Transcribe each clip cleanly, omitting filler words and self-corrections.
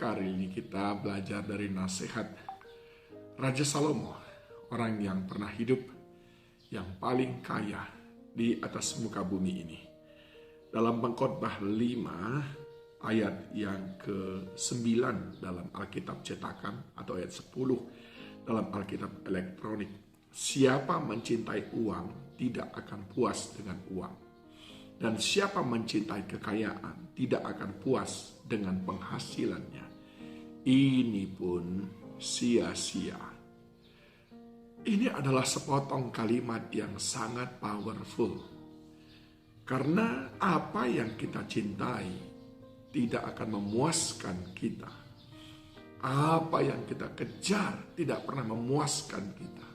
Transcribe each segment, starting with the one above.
kali ini kita belajar dari nasihat Raja Salomo, orang yang pernah hidup yang paling kaya di atas muka bumi ini. Dalam Pengkhotbah 5 ayat yang ke-9 dalam Alkitab cetakan atau ayat 10 dalam Alkitab elektronik. Siapa mencintai uang tidak akan puas dengan uang. Dan siapa mencintai kekayaan tidak akan puas dengan penghasilannya. Ini pun sia-sia. Ini adalah sepotong kalimat yang sangat powerful. Karena apa yang kita cintai tidak akan memuaskan kita. Apa yang kita kejar tidak pernah memuaskan kita.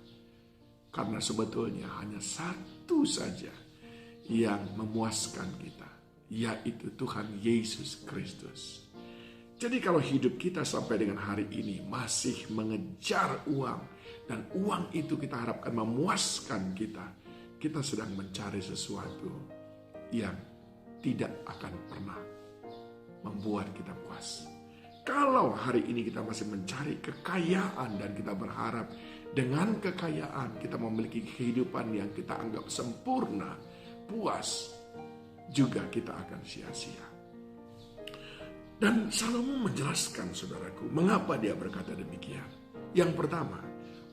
Karena sebetulnya hanya satu saja yang memuaskan kita, yaitu Tuhan Yesus Kristus. Jadi kalau hidup kita sampai dengan hari ini masih mengejar uang, dan uang itu kita harapkan memuaskan kita, kita sedang mencari sesuatu yang tidak akan pernah membuat kita puas. Kalau hari ini kita masih mencari kekayaan dan kita berharap dengan kekayaan kita memiliki kehidupan yang kita anggap sempurna, puas, juga kita akan sia-sia. Dan Salomo menjelaskan, saudaraku, mengapa dia berkata demikian. Yang pertama,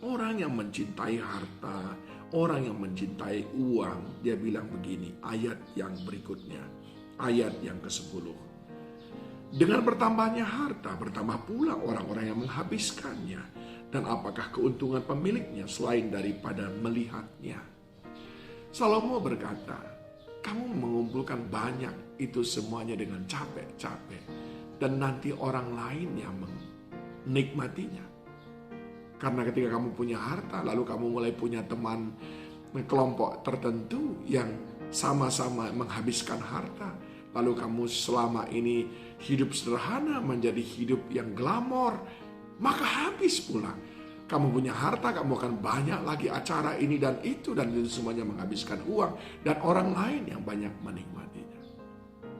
orang yang mencintai harta, orang yang mencintai uang, dia bilang begini, ayat yang berikutnya, ayat yang ke-10. Dengan bertambahnya harta, bertambah pula orang-orang yang menghabiskannya. Dan apakah keuntungan pemiliknya selain daripada melihatnya? Salomo berkata, kamu mengumpulkan banyak itu semuanya dengan capek-capek. Dan nanti orang lain yang menikmatinya. Karena ketika kamu punya harta, lalu kamu mulai punya teman kelompok tertentu yang sama-sama menghabiskan harta. Lalu kamu selama ini hidup sederhana menjadi hidup yang glamor. Maka habis pula. Kamu punya harta, kamu akan banyak lagi acara ini dan itu semuanya menghabiskan uang. Dan orang lain yang banyak menikmatinya.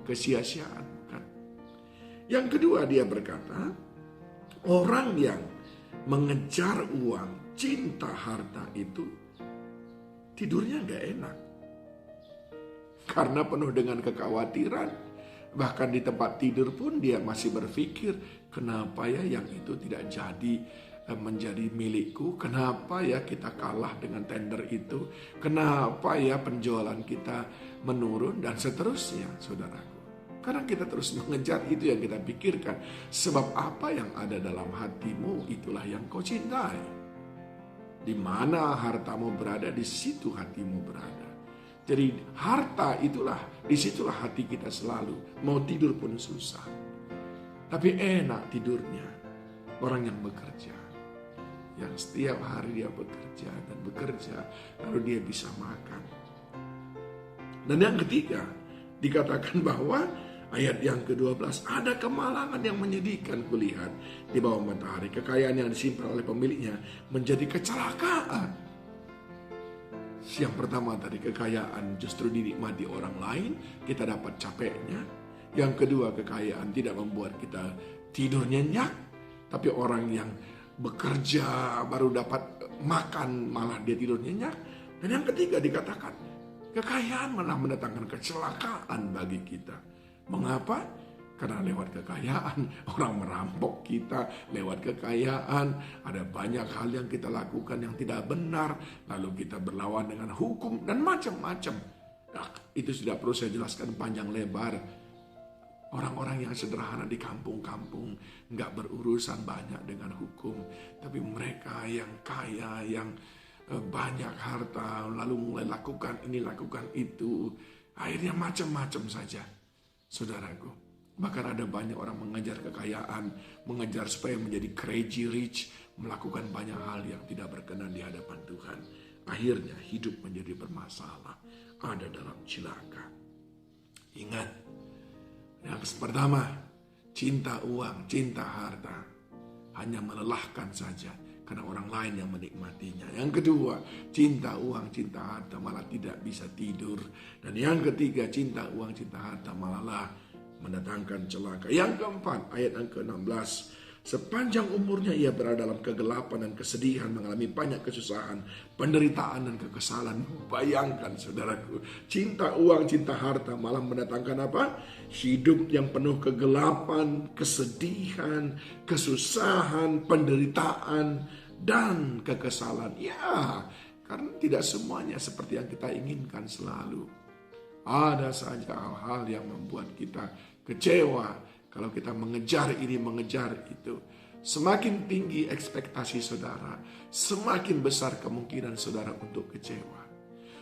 Kesia-siaan, kan? Yang kedua dia berkata, orang yang mengejar uang, cinta harta itu, tidurnya gak enak. Karena penuh dengan kekhawatiran. Bahkan di tempat tidur pun dia masih berpikir, kenapa ya yang itu tidak jadi menjadi milikku? Kenapa ya kita kalah dengan tender itu? Kenapa ya penjualan kita menurun? Dan seterusnya, saudaraku. Karena kita terus mengejar itu yang kita pikirkan. Sebab apa yang ada dalam hatimu, itulah yang kau cintai. Di mana hartamu berada, di situ hatimu berada. Jadi harta itulah, disitulah hati kita selalu. Mau tidur pun susah. Tapi enak tidurnya orang yang bekerja. Yang setiap hari dia bekerja dan bekerja, lalu dia bisa makan. Dan yang ketiga, dikatakan bahwa ayat yang ke-12, ada kemalangan yang menyedihkan kulihat di bawah matahari. Kekayaan yang disimpan oleh pemiliknya menjadi kecelakaan. Yang pertama tadi, kekayaan justru dinikmati orang lain, kita dapat capeknya. Yang kedua, kekayaan tidak membuat kita tidur nyenyak, tapi orang yang bekerja baru dapat makan malah dia tidur nyenyak. Dan yang ketiga dikatakan, kekayaan malah mendatangkan kecelakaan bagi kita. Mengapa? Karena lewat kekayaan orang merampok kita. Lewat kekayaan ada banyak hal yang kita lakukan yang tidak benar. Lalu kita berlawan dengan hukum dan macam-macam. Nah, itu sudah perlu saya jelaskan panjang lebar. Orang-orang yang sederhana di kampung-kampung nggak berurusan banyak dengan hukum. Tapi mereka yang kaya, yang banyak harta, lalu mulai lakukan ini, lakukan itu. Akhirnya macam-macam saja, saudaraku. Bahkan ada banyak orang mengejar kekayaan, mengejar supaya menjadi crazy rich, melakukan banyak hal yang tidak berkenan di hadapan Tuhan. Akhirnya hidup menjadi bermasalah, ada dalam celaka. Ingat, yang pertama, cinta uang, cinta harta hanya melelahkan saja karena orang lain yang menikmatinya. Yang kedua, cinta uang, cinta harta malah tidak bisa tidur. Dan yang ketiga, cinta uang, cinta harta malah mendatangkan celaka. Yang keempat, ayat yang ke-16. Sepanjang umurnya ia berada dalam kegelapan dan kesedihan, mengalami banyak kesusahan, penderitaan dan kekesalan. Bayangkan saudaraku, cinta uang, cinta harta malah mendatangkan apa? Hidup yang penuh kegelapan, kesedihan, kesusahan, penderitaan, dan kekesalan. Ya, karena tidak semuanya seperti yang kita inginkan selalu. Ada saja hal-hal yang membuat kita kecewa. Kalau kita mengejar ini, mengejar itu. Semakin tinggi ekspektasi saudara, semakin besar kemungkinan saudara untuk kecewa.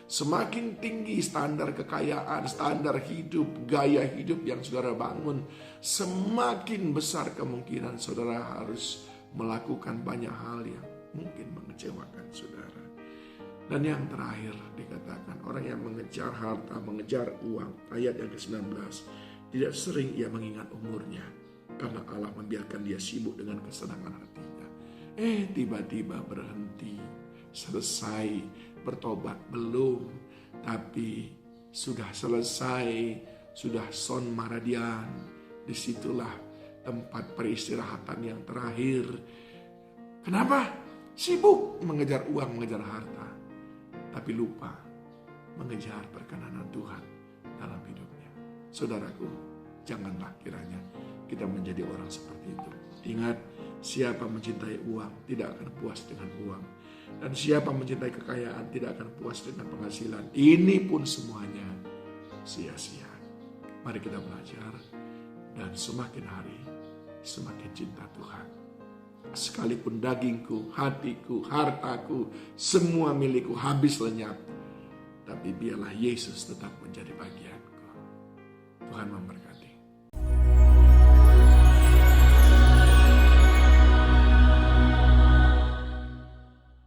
Semakin tinggi standar kekayaan, standar hidup, gaya hidup yang saudara bangun, semakin besar kemungkinan saudara harus melakukan banyak hal yang mungkin mengecewakan saudara. Dan yang terakhir dikatakan, orang yang mengejar harta, mengejar uang, ayat yang ke-19, tidak sering ia mengingat umurnya, karena Allah membiarkan dia sibuk dengan kesenangan hatinya. Tiba-tiba berhenti, selesai bertobat belum, tapi sudah selesai, sudah son maradian. Disitulah tempat peristirahatan yang terakhir. Kenapa? Sibuk mengejar uang, mengejar harta, tapi lupa mengejar perkenanan Tuhan dalam hidupnya. Saudaraku, janganlah kiranya kita menjadi orang seperti itu. Ingat, siapa mencintai uang tidak akan puas dengan uang. Dan siapa mencintai kekayaan tidak akan puas dengan penghasilan. Ini pun semuanya sia-sia. Mari kita belajar, dan semakin hari semakin cinta Tuhan. Sekalipun dagingku, hatiku, hartaku, semua milikku habis lenyap, tapi biarlah Yesus tetap menjadi bagianku. Tuhan memberkati.